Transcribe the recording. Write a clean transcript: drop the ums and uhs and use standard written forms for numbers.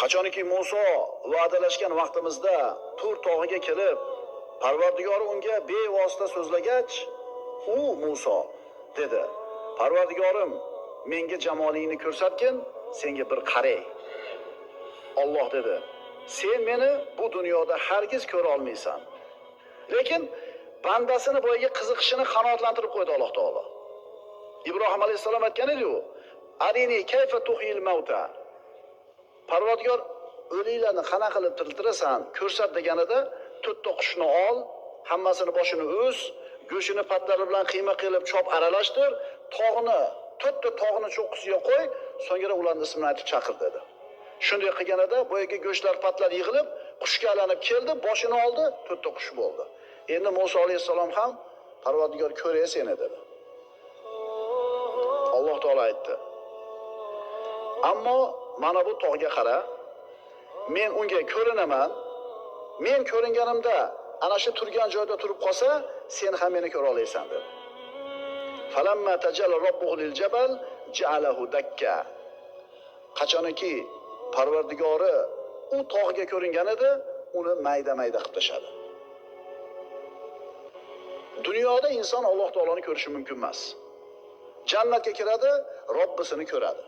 Qachonki Muso va'dalashgan vaqtimizda Tur tog'iga kelib, Parvardigori unga bevosita so'zlagach, u Muso dedi: "Parvardigorim, menga jamolingni ko'rsatgin, senga bir qaray." Alloh dedi: "Sen meni bu dunyoda hargiz ko'ra olmaysan." Lekin bandasini boyaga qiziqishini qanoatlantirib qo'ydi Alloh taolo. Ibrohim alayhisalom aytgan edi-ku: "Arini kayfa tuhil mauta." Parvardigor, o'liklarni qana qilib tiriltirasan, ko'rsat deganida, to'rtta qushni ol, hammasini boshini o'z, go'shini patlari bilan qiyma qilib chop aralashtir, to'rtta tog'ni cho'qqisiga qo'y, so'ngra ularning ismini aytib chaqir dedi. Shunday qilganida boyaga go'shtlar patlar yig'ilib, qushga aylanib keldi, boshini oldi, to'rtta qush bo'ldi. Endi Musa alayhisalom ham Parvardigor ko'ray seni dedi. Alloh taolo aytdi: "Ammo mana bu tog'ga qara, men unga ko'rinaman. Men ko'ringanimda ana shu turgan joyda turib qolsa, sen ham meni ko'ra olaysan" dedi. Falamma tajalla robbuhu lil jabal ja'alahu dakka. Qachonki Parvardigori u tog'ga ko'ringan edi, uni mayda-mayda qilib tashadi. Dunyoda inson Alloh taoloni ko'rishi mumkin emas. Jannatga kiradi, Robbisini ko'radi.